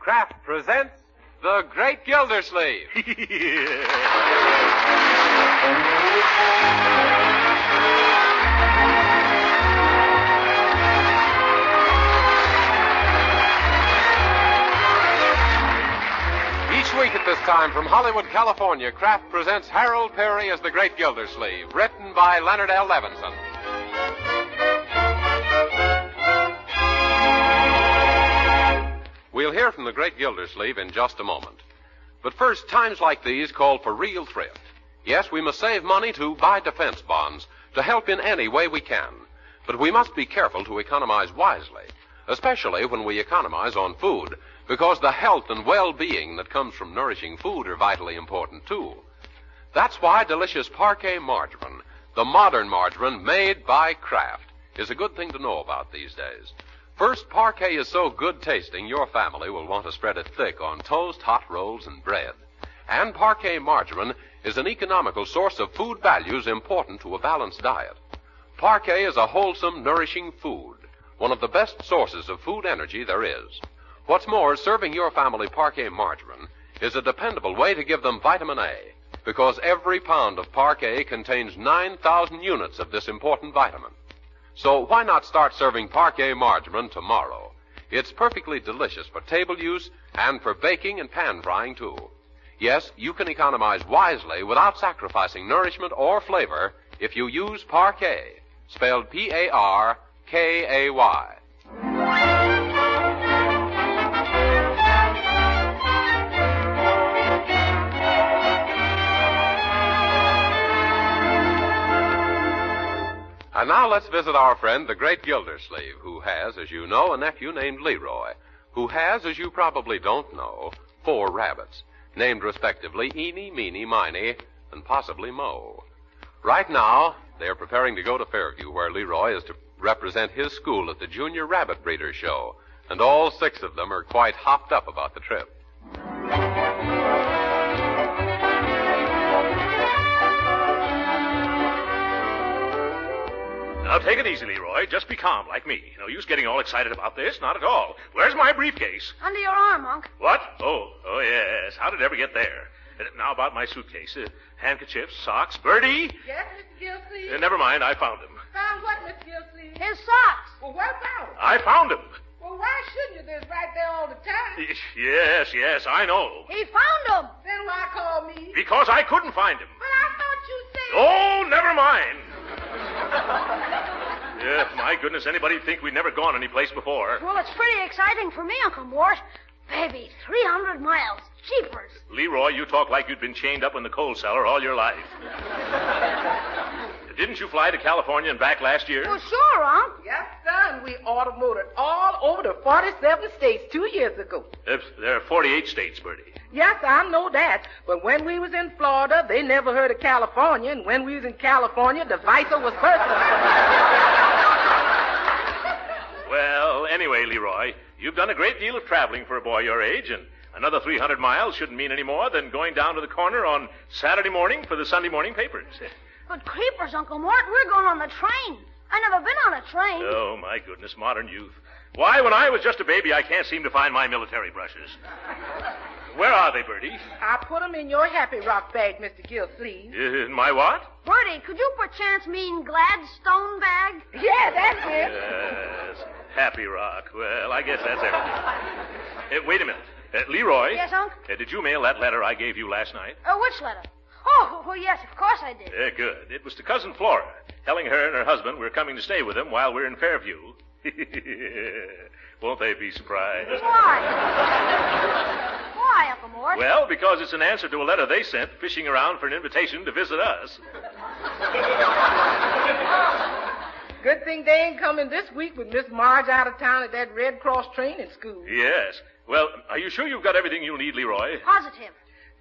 Kraft presents The Great Gildersleeve. Each week at this time from Hollywood, California, Kraft presents Harold Peary as The Great Gildersleeve, written by Leonard L. Levinson. We'll hear from the Great Gildersleeve in just a moment. But first, times like these call for real thrift. Yes, we must save money to buy defense bonds, to help in any way we can. But we must be careful to economize wisely, especially when we economize on food, because the health and well-being that comes from nourishing food are vitally important, too. That's why delicious Parquet margarine, the modern margarine made by Kraft, is a good thing to know about these days. First, Parquet is so good tasting, your family will want to spread it thick on toast, hot rolls, and bread. And Parquet margarine is an economical source of food values important to a balanced diet. Parquet is a wholesome, nourishing food, one of the best sources of food energy there is. What's more, serving your family Parquet margarine is a dependable way to give them vitamin A, because every pound of Parquet contains 9,000 units of this important vitamin. So why not start serving Parquet margarine tomorrow? It's perfectly delicious for table use and for baking and pan frying, too. Yes, you can economize wisely without sacrificing nourishment or flavor if you use Parquet, spelled P-A-R-K-A-Y. And now let's visit our friend, the Great Gildersleeve, who has, as you know, a nephew named Leroy, who has, as you probably don't know, 4 rabbits, named respectively Eeny, Meeny, Miny, and possibly Mo. Right now, they're preparing to go to Fairview, where Leroy is to represent his school at the Junior Rabbit Breeder Show, and all 6 of them are quite hopped up about the trip. Now, take it easy, Leroy. Just be calm, like me. No use getting all excited about this. Not at all. Where's my briefcase? Under your arm, Unc. What? Oh, yes. How did it ever get there? Now about my suitcase. Handkerchiefs, socks. Bertie? Yes, Mr. Gildersleeve? Never mind. I found them. Found what, Mr. Gildersleeve? His socks. Well, what about them? I found them. Well, why shouldn't you? They're right there all the time. Yes, I know. He found them. Then why call me? Because I couldn't find them. But I thought you said... Oh, never mind. My goodness, anybody'd think we'd never gone any place before. Well, it's pretty exciting for me, Uncle Mort. Baby, 300 miles. Jeepers. Leroy, you talk like you'd been chained up in the coal cellar all your life. Didn't you fly to California and back last year? Well, sure, Unc. Yes, son. We automotored all over the 47 states 2 years ago. There are 48 states, Bertie. Yes, I know that. But when we was in Florida, they never heard of California. And when we was in California, the vice was personal. Well, anyway, Leroy, you've done a great deal of traveling for a boy your age, and another 300 miles shouldn't mean any more than going down to the corner on Saturday morning for the Sunday morning papers. But creepers, Uncle Mort, we're going on the train. I never been on a train. Oh, my goodness, modern youth. Why, when I was just a baby, I can't seem to find my military brushes. Where are they, Bertie? I put them in your Happy Rock bag, Mr. Gildersleeve. In my what? Bertie, could you perchance mean Gladstone bag? Yeah, that's it. Yes, Happy Rock. Well, I guess that's everything. Wait a minute. Leroy? Yes, Unc? Did you mail that letter I gave you last night? Which letter? Oh, well, yes, of course I did. Good. It was to Cousin Flora, telling her and her husband we're coming to stay with them while we're in Fairview. Won't they be surprised? Why? Why, Uncle Mort? Well, because it's an answer to a letter they sent fishing around for an invitation to visit us. Good thing they ain't coming this week with Miss Marge out of town at that Red Cross training school. Yes. Well, are you sure you've got everything you'll need, Leroy? Positive.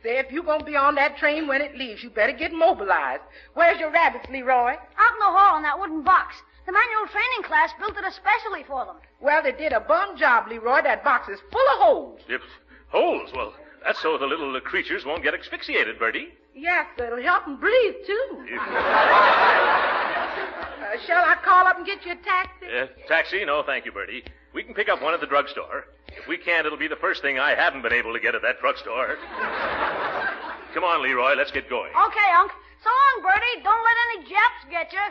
Say, if you're going to be on that train when it leaves, you better get mobilized. Where's your rabbits, Leroy? Out in the hall in that wooden box. The manual training class built it especially for them. Well, they did a bum job, Leroy. That box is full of holes. Yep. Holes? Well, that's so the little creatures won't get asphyxiated, Bertie. Yes, it'll help them breathe, too. Shall I call up and get you a taxi? Taxi? No, thank you, Bertie. We can pick up one at the drugstore. If we can't, it'll be the first thing I haven't been able to get at that drugstore. Come on, Leroy, let's get going. Okay, Unc. So long, Bertie. Don't let any Japs get you.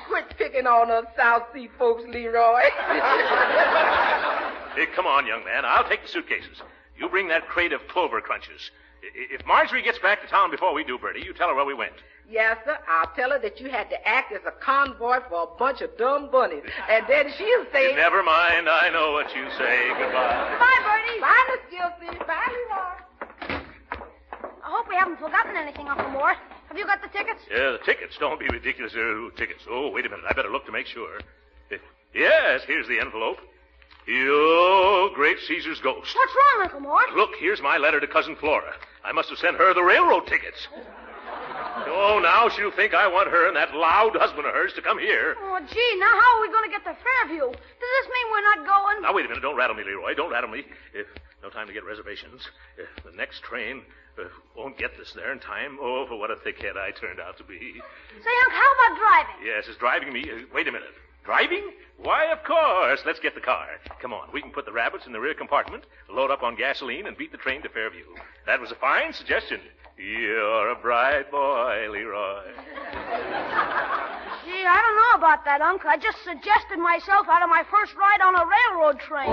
Quit picking on us South Sea folks, Leroy. Hey, come on, young man. I'll take the suitcases. You bring that crate of clover crunches. If Marjorie gets back to town before we do, Bertie, you tell her where we went. Yes, sir. I'll tell her that you had to act as a convoy for a bunch of dumb bunnies. And then she'll say... Never mind. I know what you say. Goodbye. Bye, Bertie. Bye, Miss Gildy. Bye, Leroy. I hope we haven't forgotten anything, Uncle Mort. Have you got the tickets? Yeah, the tickets. Don't be ridiculous. Tickets. Oh, wait a minute. I better look to make sure. Yes, here's the envelope. Oh, great Caesar's ghost. What's wrong, Uncle Mort? Look, here's my letter to Cousin Flora. I must have sent her the railroad tickets. Oh, now she'll think I want her and that loud husband of hers to come here. Oh, gee, now how are we going to get to Fairview? Does this mean we're not going? Now, wait a minute. Don't rattle me, Leroy. Don't rattle me. No time to get reservations. The next train won't get this there in time. Oh, for what a thickhead I turned out to be. Say, Unc, how about driving? Yes, it's driving me. Wait a minute. Driving? Why, of course. Let's get the car. Come on. We can put the rabbits in the rear compartment, load up on gasoline, and beat the train to Fairview. That was a fine suggestion. You're a bright boy, Leroy. Gee, I don't know about that, Unc. I just suggested myself out of my first ride on a railroad train.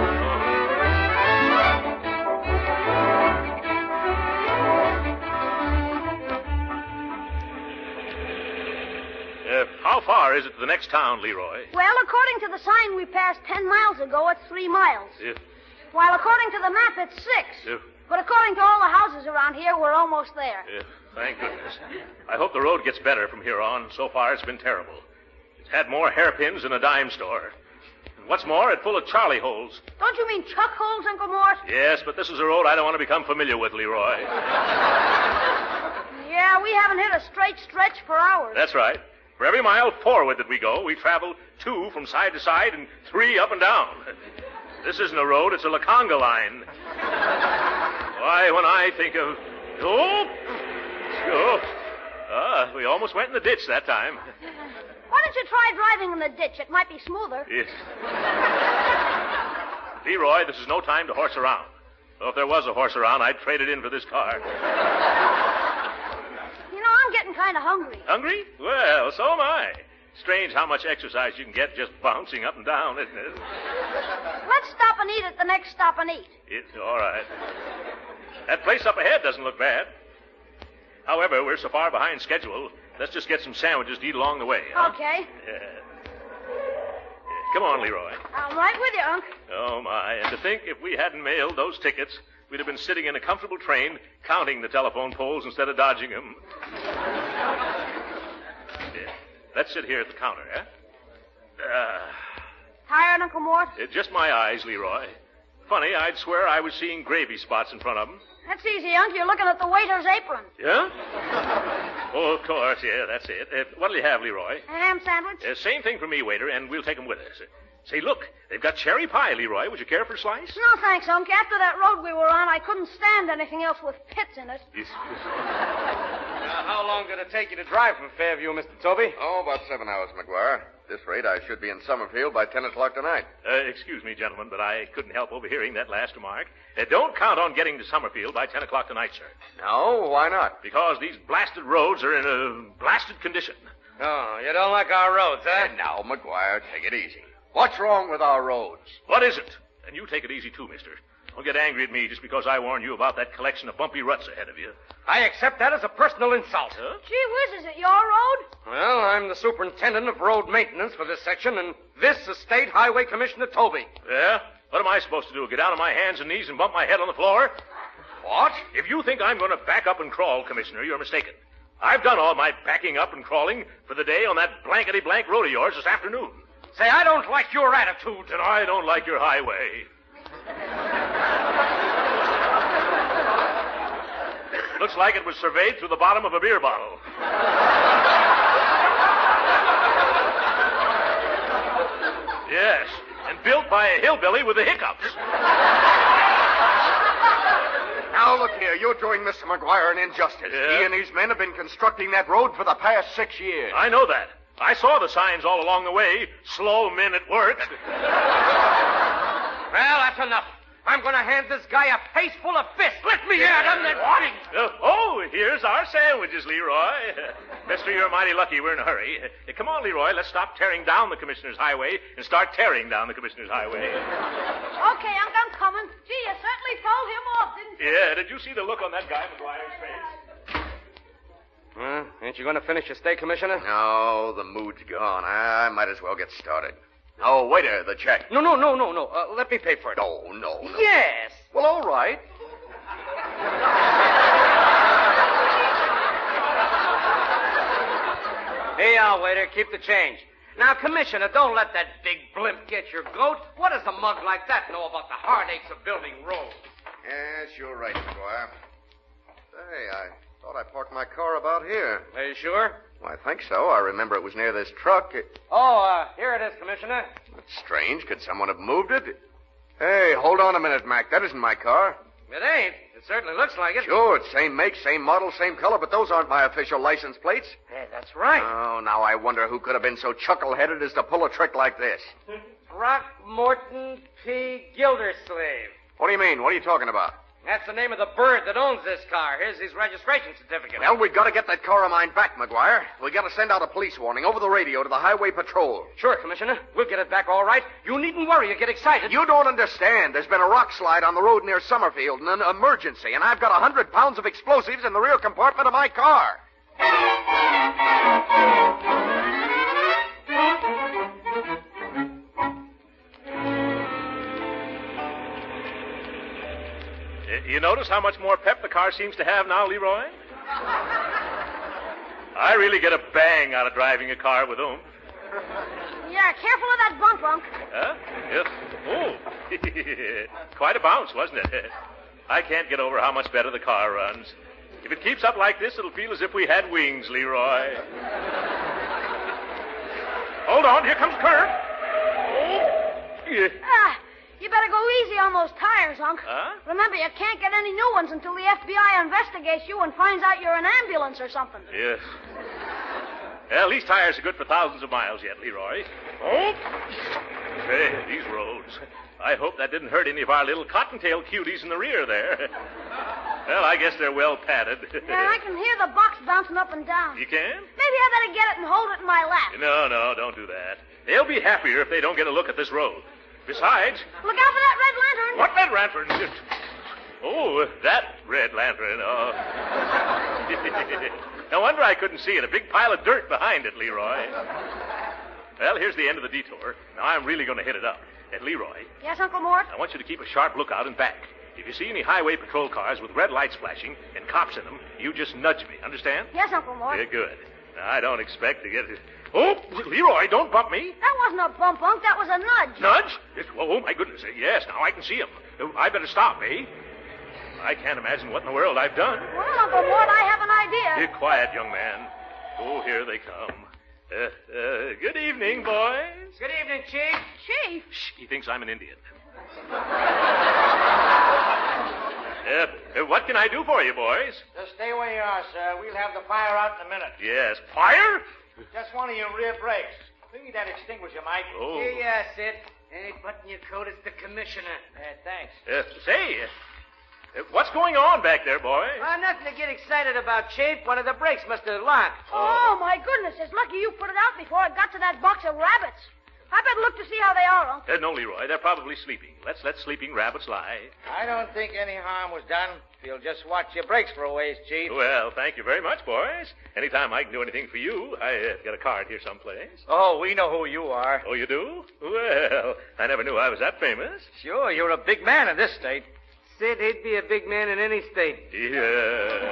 How far is it to the next town, Leroy? Well, according to the sign we passed 10 miles ago, it's 3 miles. While according to the map, it's 6. But according to all the houses around here, we're almost there. Thank goodness. I hope the road gets better from here on. So far, it's been terrible. It's had more hairpins than a dime store. And what's more, it's full of Charlie holes. Don't you mean chuck holes, Uncle Mort? Yes, but this is a road I don't want to become familiar with, Leroy. Yeah, we haven't hit a straight stretch for hours. That's right. For every mile forward that we go, we travel 2 from side to side and 3 up and down. This isn't a road, it's a Laconga line. Why, when I think of... we almost went in the ditch that time. Why don't you try driving in the ditch? It might be smoother. Yes. Leroy, this is no time to horse around. Well, if there was a horse around, I'd trade it in for this car. I'm getting kind of hungry. Hungry? Well, so am I. Strange how much exercise you can get just bouncing up and down, isn't it? Let's stop and eat at the next stop and eat. It's all right. That place up ahead doesn't look bad. However, we're so far behind schedule, let's just get some sandwiches to eat along the way. Huh? Okay. Come on, Leroy. I'm right with you, Unc. Oh, my. And to think if we hadn't mailed those tickets, we'd have been sitting in a comfortable train counting the telephone poles instead of dodging them. Let's sit here at the counter, eh? Tired, Uncle Mort? Just my eyes, Leroy. Funny, I'd swear I was seeing gravy spots in front of them. That's easy, Unc. You're looking at the waiter's apron. Yeah? Oh, of course, yeah, that's it. What'll you have, Leroy? A ham sandwich? Same thing for me, waiter, and we'll take them with us. Say, look, they've got cherry pie, Leroy. Would you care for a slice? No, thanks, Unc. After that road we were on, I couldn't stand anything else with pits in it. How long did it take you to drive from Fairview, Mr. Toby? Oh, about 7 hours, McGuire. At this rate, I should be in Summerfield by 10 o'clock tonight. Excuse me, gentlemen, but I couldn't help overhearing that last remark. Don't count on getting to Summerfield by 10 o'clock tonight, sir. No? Why not? Because these blasted roads are in a blasted condition. Oh, you don't like our roads, huh? And now, McGuire, take it easy. What's wrong with our roads? What is it? And you take it easy, too, mister. Don't get angry at me just because I warned you about that collection of bumpy ruts ahead of you. I accept that as a personal insult. Huh? Gee whiz, is it your road? Well, I'm the superintendent of road maintenance for this section, and this is State Highway Commissioner Toby. Yeah? What am I supposed to do? Get down on my hands and knees and bump my head on the floor? What? If you think I'm going to back up and crawl, Commissioner, you're mistaken. I've done all my backing up and crawling for the day on that blankety-blank road of yours this afternoon. Say, I don't like your attitude. And I don't like your highway. Looks like it was surveyed through the bottom of a beer bottle. Yes, and built by a hillbilly with the hiccups. Now, look here. You're doing Mr. McGuire an injustice. Yeah? He and his men have been constructing that road for the past 6 years. I know that. I saw the signs all along the way. Slow men at work. Well, that's enough. I'm going to hand this guy a face full of fists. Let me out. I'm not warning. Here's our sandwiches, Leroy. Mister, you're mighty lucky we're in a hurry. Come on, Leroy, let's stop tearing down the Commissioner's Highway and start tearing down the Commissioner's Highway. Okay, I'm coming. Gee, you certainly told him off, didn't you? Yeah, did you see the look on that guy McGuire's face? Ain't you going to finish your steak, Commissioner? No, the mood's gone. I might as well get started. Oh, waiter, the check. No. Let me pay for it. No. Yes. Well, all right. Here, waiter, keep the change. Now, Commissioner, don't let that big blimp get your goat. What does a mug like that know about the heartaches of building roads? Yes, you're right, McGuire. Say, I thought I parked my car about here. Are you sure? Well, I think so. I remember it was near this truck. Here it is, Commissioner. That's strange. Could someone have moved it? Hey, hold on a minute, Mac. That isn't my car. It ain't. It certainly looks like it. Sure, it's same make, same model, same color, but those aren't my official license plates. Yeah, that's right. Oh, now I wonder who could have been so chuckle-headed as to pull a trick like this. Throckmorton P. Gildersleeve. What do you mean? What are you talking about? That's the name of the bird that owns this car. Here's his registration certificate. Well, we've got to get that car of mine back, McGuire. We got to send out a police warning over the radio to the Highway Patrol. Sure, Commissioner. We'll get it back all right. You needn't worry or get excited. You don't understand. There's been a rock slide on the road near Summerfield, and an emergency, and I've got 100 pounds of explosives in the rear compartment of my car. You notice how much more pep the car seems to have now, Leroy? I really get a bang out of driving a car with oomph. Yeah, careful of that bump, Unc. Huh? Yes. Oh. Quite a bounce, wasn't it? I can't get over how much better the car runs. If it keeps up like this, it'll feel as if we had wings, Leroy. Hold on, here comes Kurt. Oh. Yeah. You better go easy on those tires, Unc. Huh? Remember, you can't get any new ones until the FBI investigates you and finds out you're an ambulance or something. Yes. Well, these tires are good for thousands of miles yet, Leroy. Oh! Hey, these roads. I hope that didn't hurt any of our little cottontail cuties in the rear there. Well, I guess they're well padded. Yeah, I can hear the box bouncing up and down. You can? Maybe I better get it and hold it in my lap. No, don't do that. They'll be happier if they don't get a look at this road. Besides... Look out for that red lantern. What red lantern? Oh, that red lantern. Oh. No wonder I couldn't see it. A big pile of dirt behind it, Leroy. Well, here's the end of the detour. Now I'm really going to hit it up. And Leroy... Yes, Uncle Mort? I want you to keep a sharp lookout and back. If you see any highway patrol cars with red lights flashing and cops in them, you just nudge me. Understand? Yes, Uncle Mort. Yeah, good. Now, I don't expect to get... Oh, Leroy, don't bump me. That wasn't a bump, Unc. That was a nudge. Nudge? Oh, my goodness. Yes, now I can see him. I better stop, eh? I can't imagine what in the world I've done. Well, Uncle Mort, I have an idea. Be quiet, young man. Oh, here they come. Good evening, boys. Good evening, Chief. Chief? Shh, he thinks I'm an Indian. What can I do for you, boys? Just stay where you are, sir. We'll have the fire out in a minute. Yes. Fire? Just one of your rear brakes. Bring me that extinguisher, Mike. Oh. Here you are, Sid. Any button your coat, it's the Commissioner. Thanks. Say, what's going on back there, boys? Nothing to get excited about, Chief. One of the brakes must have locked. Oh, my goodness. It's lucky you put it out before it got to that box of rabbits. I better look to see how they are, Unc. No, Leroy. They're probably sleeping. Let's let sleeping rabbits lie. I don't think any harm was done. You'll just watch your brakes for a ways, Chief. Well, thank you very much, boys. Anytime I can do anything for you, I got a card here someplace. Oh, we know who you are. Oh, you do? Well, I never knew I was that famous. Sure, you're a big man in this state. Sid, he'd be a big man in any state. Yeah.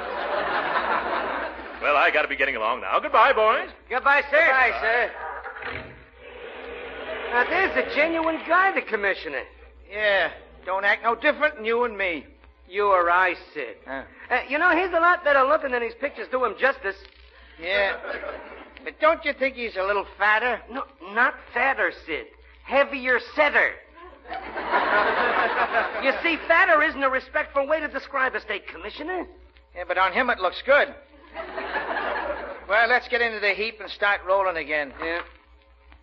Well, I got to be getting along now. Goodbye, boys. Goodbye, sir. Goodbye, sir. Now, there's a genuine guy, the Commissioner. Yeah, don't act no different than you and me. You or I, Sid. He's a lot better looking than his pictures do him justice. Yeah. But don't you think he's a little fatter? No, not fatter, Sid. Heavier setter. You see, fatter isn't a respectful way to describe a state commissioner. Yeah, but on him it looks good. Well, let's get into the heap and start rolling again. Yeah.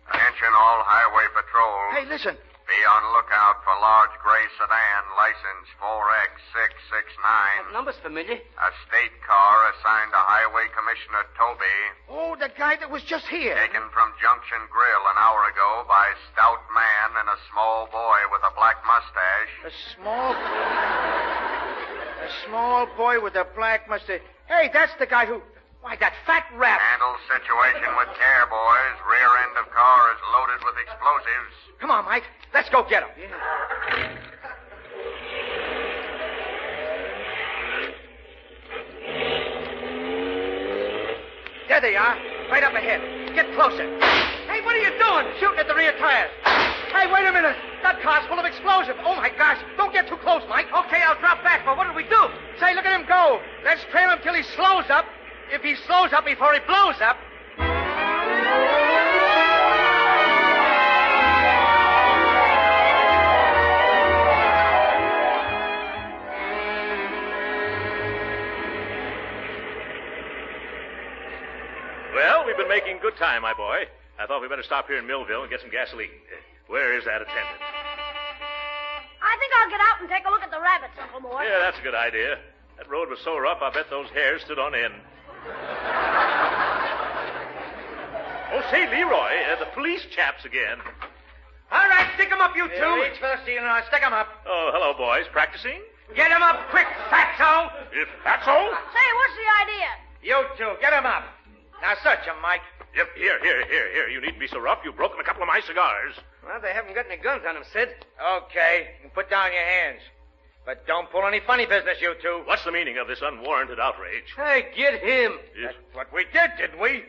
Attention all highway patrol. Hey, listen. Be on lookout for large gray sedan, license 4X669. That number's familiar. A state car assigned to Highway Commissioner Toby. Oh, the guy that was just here. Taken from Junction Grill an hour ago by a stout man and a small boy with a black mustache. A small boy with a black mustache. Hey, that's the guy who... Why, that fat rat. Handle situation with care, boys. Rear end of car is loaded with explosives. Come on, Mike. Let's go get him. There they are. Right up ahead. Get closer. Hey, what are you doing? Shooting at the rear tires. Hey, wait a minute. That car's full of explosives. Oh, my gosh. Don't get too close, Mike. Okay, I'll drop back, but what do we do? Say, look at him go. Let's trail him till he slows up. If he slows up before he blows up... Well, we've been making good time, my boy. I thought we'd better stop here in Millville and get some gasoline. Where is that attendant? I think I'll get out and take a look at the rabbits, Uncle Mort. Yeah, that's a good idea. That road was so rough, I bet those hairs stood on end. Oh, say, Leroy, the police chaps again. All right, stick 'em up, you two. Reach for the ceiling, I'll stick 'em up. Oh, hello, boys. Practicing? Get 'em up quick, fatso. If that's so? Say, what's the idea? You two, get 'em up. Now search 'em, Mike. Yep, here. You needn't be so rough. You've broken a couple of my cigars. Well, they haven't got any guns on them, Sid. Okay, you can put down your hands. But don't pull any funny business, you two. What's the meaning of this unwarranted outrage? Hey, get him. Yes. That's what we did, didn't we?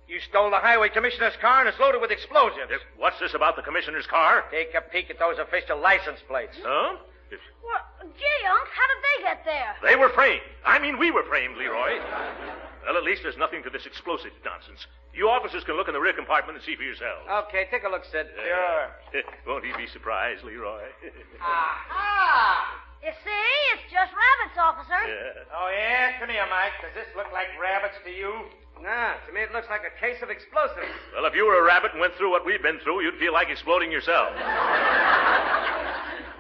You stole the highway commissioner's car and it's loaded with explosives. What's this about the commissioner's car? Take a peek at those official license plates. Huh? Well, gee, Unc, how did they get there? They were framed. I mean, we were framed, Leroy. Well, at least there's nothing to this explosive nonsense. You officers can look in the rear compartment and see for yourselves. Okay, take a look, Sid. Sure. Won't he be surprised, Leroy? Aha! You see, it's just rabbits, officer. Yeah. Oh, yeah? Come here, Mike. Does this look like rabbits to you? Nah, to me it looks like a case of explosives. Well, if you were a rabbit and went through what we've been through, you'd feel like exploding yourself.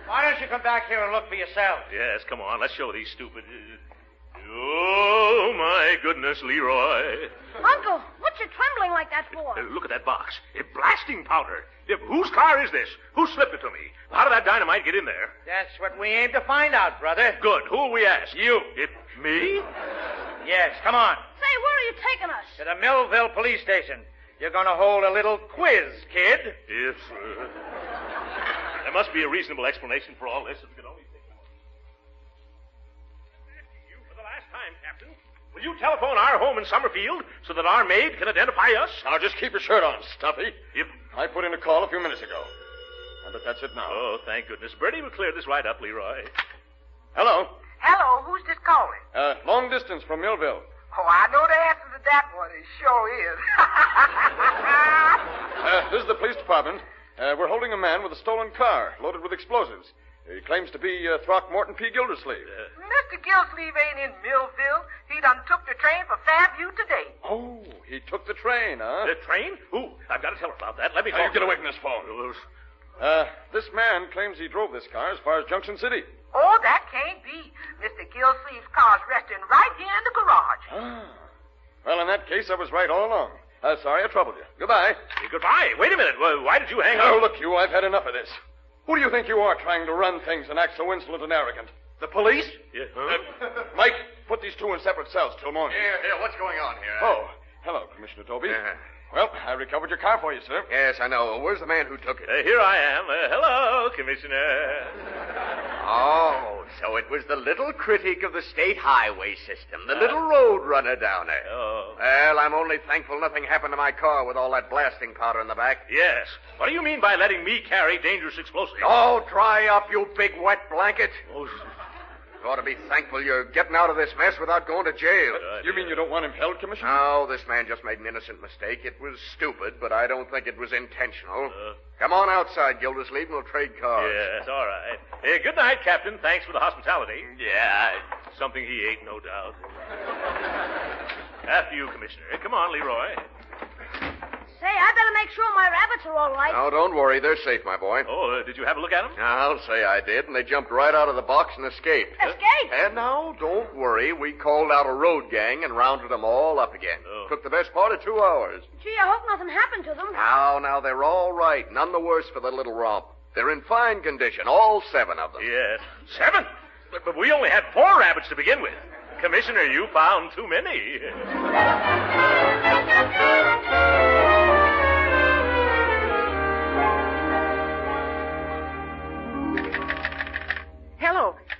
Why don't you come back here and look for yourself? Yes, come on. Let's show these stupid... Oh, my goodness, Leroy. Uncle, what you trembling like that for? Look at that box. Blasting powder. Whose car is this? Who slipped it to me? How did that dynamite get in there? That's what we aim to find out, brother. Good. Who'll we ask? You. Me? Yes, come on. Say, where are you taking us? To the Millville police station. You're going to hold a little quiz, kid. Yes, sir. There must be a reasonable explanation for all this. It can only take a moment. Asking you for the last time, Captain. Will you telephone our home in Summerfield so that our maid can identify us? Now, just keep your shirt on, Stuffy. Yep. I put in a call a few minutes ago. I bet that's it now. Oh, thank goodness. Bertie will clear this right up, Leroy. Hello. Hello, who's this calling? Long distance from Millville. Oh, I know the answer to that one. It sure is. This is the police department. We're holding a man with a stolen car loaded with explosives. He claims to be Throckmorton P. Gildersleeve. Mr. Gildersleeve ain't in Millville. He done took the train for Fairview today. Oh, he took the train, huh? The train? Ooh, I've got to tell her about that. Let me Now, talk you get to her. away from this phone. This man claims he drove this car as far as Junction City. Oh, that can't be. Mr. Gildersleeve's car's resting right here in the garage. Ah. Well, in that case, I was right all along. Sorry I troubled you. Goodbye. Goodbye. Wait a minute. Well, why did you hang Oh, up? look, you, I've had enough of this. Who do you think you are trying to run things and act so insolent and arrogant? The police? Yeah. Huh? Mike, put these two in separate cells till morning. Here, what's going on here? Oh, hello, Commissioner Toby. Well, I recovered your car for you, sir. Yes, I know. Where's the man who took it? Here I am. Hello, Commissioner. Oh, so it was the little critic of the state highway system, the little road runner down there. Oh. Well, I'm only thankful nothing happened to my car with all that blasting powder in the back. Yes. What do you mean by letting me carry dangerous explosives? Oh, dry up, you big wet blanket. Oh, You ought to be thankful you're getting out of this mess without going to jail. You mean you don't want him held, Commissioner? No, this man just made an innocent mistake. It was stupid, but I don't think it was intentional. Come on outside, Gildersleeve, and we'll trade cards. yes, all right. Good night, Captain. Thanks for the hospitality. Yeah. Something he ate, no doubt. After you, Commissioner. Come on, Leroy. Say, I better make sure my rabbits are all right. Oh, don't worry. They're safe, my boy. Oh, did you have a look at them? I'll say I did, and they jumped right out of the box and escaped. Escape? And now, don't worry. We called out a road gang and rounded them all up again. Oh. Took the best part of 2 hours. Gee, I hope nothing happened to them. Now, they're all right. None the worse for the little romp. They're in fine condition, all 7 of them. Yes. 7? But we only had 4 rabbits to begin with. Commissioner, you found too many.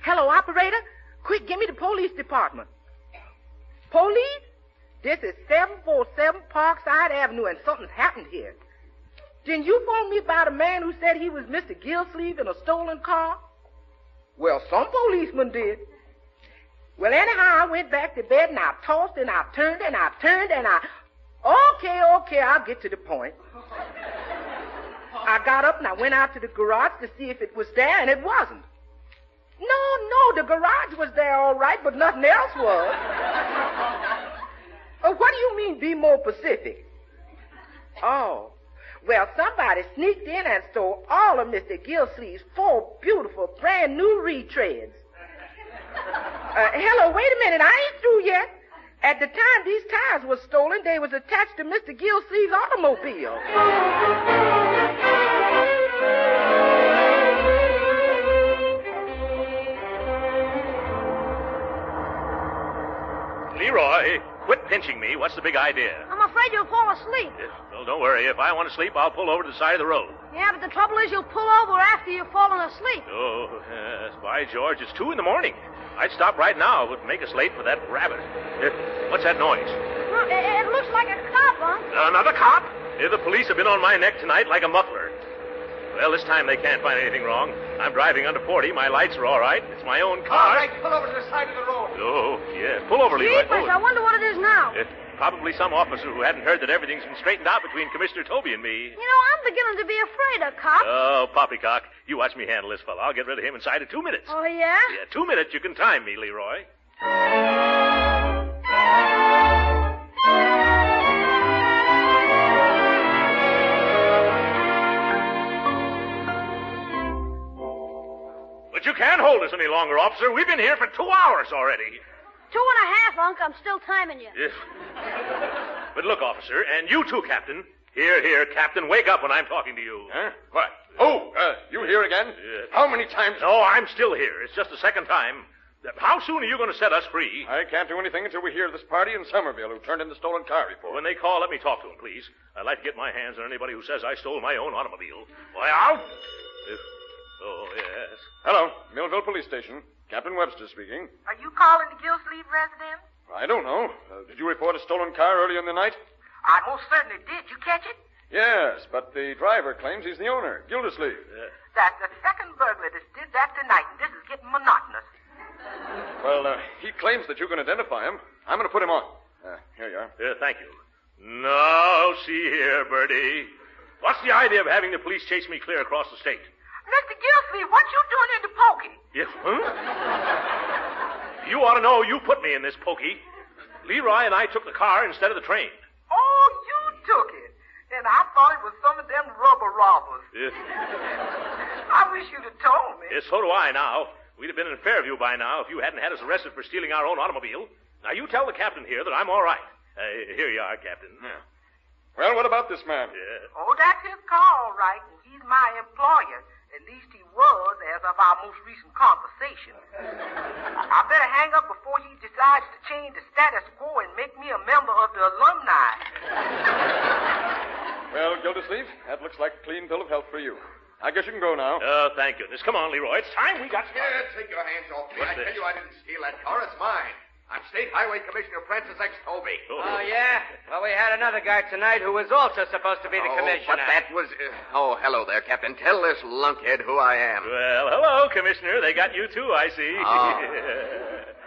Hello, operator. Quick, give me the police department. Police? This is 747 Parkside Avenue, and something's happened here. Didn't you phone me about a man who said he was Mr. Gildersleeve in a stolen car? Well, some policemen did. Well, anyhow, I went back to bed, and I tossed, and I turned, and I turned, and I... Okay, I'll get to the point. I got up, and I went out to the garage to see if it was there, and it wasn't. No, the garage was there all right, but nothing else was. What do you mean, be more specific? Oh, well, somebody sneaked in and stole all of Mr. Gildersleeve's 4 beautiful, brand-new retreads. Hello, wait a minute, I ain't through yet. At the time these tires were stolen, they was attached to Mr. Gildersleeve's automobile. Leroy, quit pinching me. What's the big idea? I'm afraid you'll fall asleep. Well, don't worry. If I want to sleep, I'll pull over to the side of the road. Yeah, but the trouble is you'll pull over after you've fallen asleep. Oh, yes. By George, it's 2 a.m. I'd stop right now. It would make us late for that rabbit. What's that noise? It looks like a cop, Unc. Another cop? The police have been on my neck tonight like a muffler. Well, this time they can't find anything wrong. I'm driving under 40. My lights are all right. It's my own car. All right, pull over to the side of the road. Oh, yeah. Pull over, Leroy. Jeepers, I wonder what it is now. Probably some officer who hadn't heard that everything's been straightened out between Commissioner Toby and me. You know, I'm beginning to be afraid of cops. Oh, poppycock. You watch me handle this fellow. I'll get rid of him inside of 2 minutes. Oh, yeah? Yeah, 2 minutes. You can time me, Leroy. But you can't hold us any longer, officer. We've been here for 2 hours already. 2.5, Unc. I'm still timing you. Yes. But look, officer, and you too, Captain. Here, Captain, wake up when I'm talking to you. Huh? What? Oh, you here again? How many times? No, I'm still here. It's just the second time. How soon are you going to set us free? I can't do anything until we hear of this party in Somerville who turned in the stolen car report. When they call, let me talk to them, please. I'd like to get my hands on anybody who says I stole my own automobile. Why, I'll... Oh, yes. Hello, Millville Police Station. Captain Webster speaking. Are you calling the Gildersleeve residence? I don't know. Did you report a stolen car early in the night? I most certainly did. You catch it? Yes, but the driver claims he's the owner, Gildersleeve. That's the second burglar that did that tonight, and this is getting monotonous. Well, he claims that you can identify him. I'm going to put him on. Here you are. Thank you. Now, see here, Bertie. What's the idea of having the police chase me clear across the state? Mr. Gildersleeve, what you doing in the pokey? Yeah, huh? You ought to know you put me in this pokey. Leroy and I took the car instead of the train. Oh, you took it. And I thought it was some of them rubber robbers. Yeah. I wish you'd have told me. Yeah, so do I now. We'd have been in Fairview by now if you hadn't had us arrested for stealing our own automobile. Now, you tell the captain here that I'm all right. Here you are, Captain. Yeah. Well, what about this man? Yeah. Oh, that's his car, all right, and he's my employer. At least he was as of our most recent conversation. I better hang up before he decides to change the status quo and make me a member of the alumni. Well, Gildersleeve, that looks like a clean bill of health for you. I guess you can go now. Oh, thank goodness. Come on, Leroy. It's time we got... Yeah, take your hands off me. I tell you I didn't steal that car. It's mine. I'm State Highway Commissioner Francis X. Toby. Oh, yeah? Well, we had another guy tonight who was also supposed to be the commissioner. But that was... hello there, Captain. Tell this lunkhead who I am. Well, hello, Commissioner. They got you, too, I see.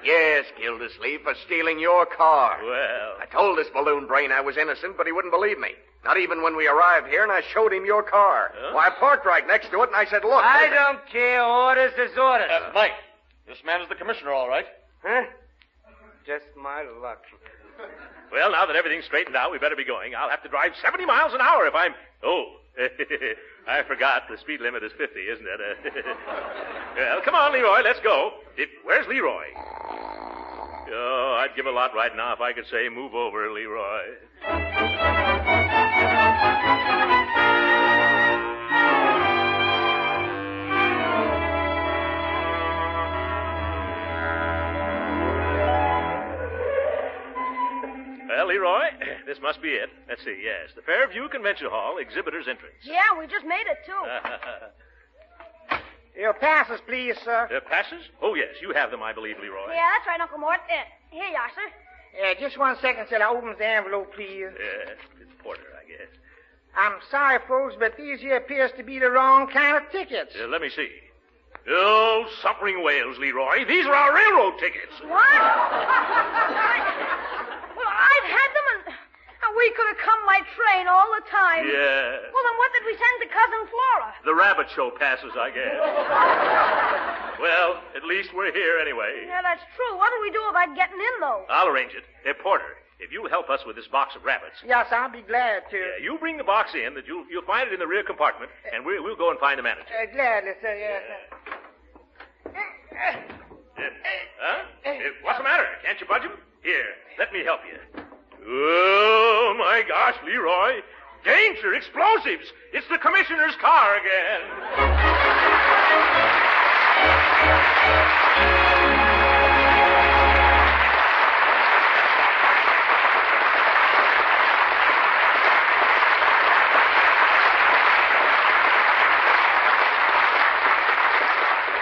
Yes, Gildersleeve, for stealing your car. Well... I told this balloon brain I was innocent, but he wouldn't believe me. Not even when we arrived here and I showed him your car. Huh? Why, I parked right next to it and I said, look... I don't care. Orders is orders. Mike, this man is the commissioner, all right. Huh? Just my my luck. Well, now that everything's straightened out, we better be going. I'll have to drive 70 miles an hour if I'm... Oh, I forgot. The speed limit is 50, isn't it? Well, come on, Leroy, let's go. Where's Leroy? Oh, I'd give a lot right now if I could say, move over, Leroy. Well, Leroy, this must be it. Let's see, yes. The Fairview Convention Hall, exhibitor's entrance. Yeah, we just made it, too. Your passes, please, sir. Passes? Oh, yes, you have them, I believe, Leroy. Yeah, that's right, Uncle Mort. Here you are, sir. Just 1 second till I opens the envelope, please. It's Porter, I guess. I'm sorry, folks, but these here appears to be the wrong kind of tickets. Let me see. Oh, suffering whales, Leroy. These are our railroad tickets. What? Well, I've had them, and we could have come by train all the time. Yes. Well, then what did we send to Cousin Flora? The rabbit show passes, I guess. Well, at least we're here anyway. Yeah, that's true. What do we do about getting in, though? I'll arrange it. Hey, Porter, if you'll help us with this box of rabbits. Yes, I'll be glad to. Yeah, you bring the box in. You'll find it in the rear compartment, and we'll go and find the manager. Gladly, sir, yes. What's the matter? Can't you budge him? Here, let me help you. Oh, my gosh, Leroy. Danger, explosives. It's the commissioner's car again.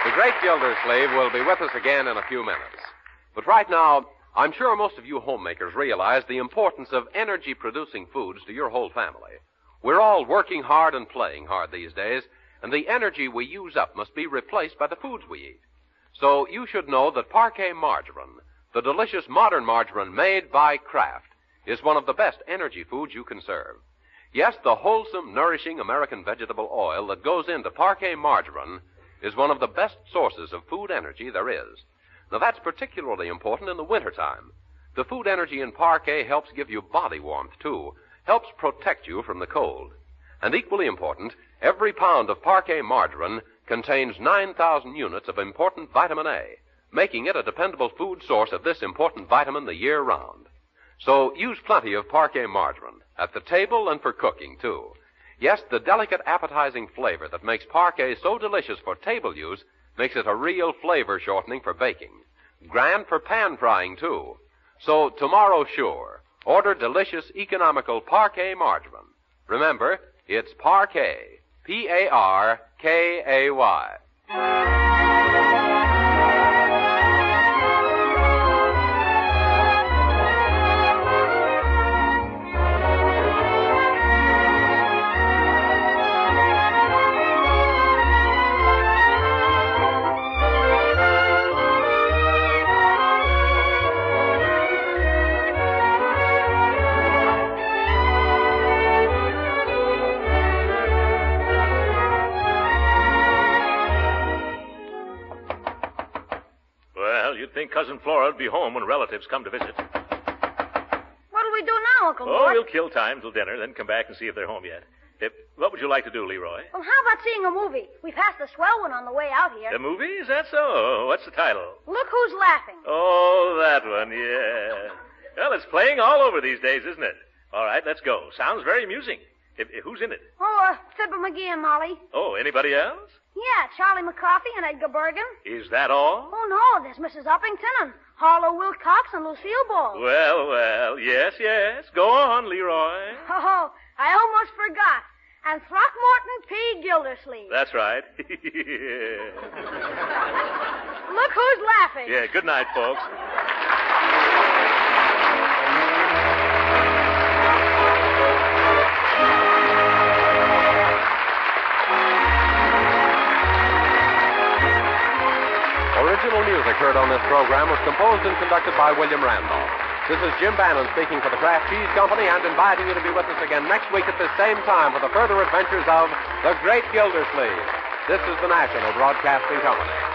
The great Gildersleeve will be with us again in a few minutes. But right now, I'm sure most of you homemakers realize the importance of energy-producing foods to your whole family. We're all working hard and playing hard these days, and the energy we use up must be replaced by the foods we eat. So you should know that Parquet margarine, the delicious modern margarine made by Kraft, is one of the best energy foods you can serve. Yes, the wholesome, nourishing American vegetable oil that goes into Parquet margarine is one of the best sources of food energy there is. Now, that's particularly important in the wintertime. The food energy in Parquet helps give you body warmth, too, helps protect you from the cold. And equally important, every pound of Parquet margarine contains 9,000 units of important vitamin A, making it a dependable food source of this important vitamin the year round. So use plenty of Parquet margarine, at the table and for cooking, too. Yes, the delicate, appetizing flavor that makes Parquet so delicious for table use makes it a real flavor shortening for baking. Grand for pan frying, too. So tomorrow, sure, order delicious, economical Parquet margarine. Remember, it's Parquet. P-A-R-K-A-Y. Cousin Flora will be home when relatives come to visit. What do we do now, Uncle Oh, Mort? we'll kill time till dinner, then come back and see if they're home yet. What would you like to do, Leroy? Well, how about seeing a movie? We passed a swell one on the way out here. The movie? Is that so? What's the title? Look Who's Laughing. Oh, that one, yeah. Well, it's playing all over these days, isn't it? All right, let's go. Sounds very amusing. Who's in it? Oh, Fibber McGee and Molly. Oh, anybody else? Yeah, Charlie McCarthy and Edgar Bergen. Is that all? Oh, no, there's Mrs. Uppington and Harlow Wilcox and Lucille Ball. Well, yes. Go on, Leroy. Oh, I almost forgot. And Throckmorton P. Gildersleeve. That's right. Look who's laughing. Yeah, good night, folks. Original music heard on this program was composed and conducted by William Randolph. This is Jim Bannon speaking for the Kraft Cheese Company and inviting you to be with us again next week at this same time for the further adventures of the Great Gildersleeve. This is the National Broadcasting Company.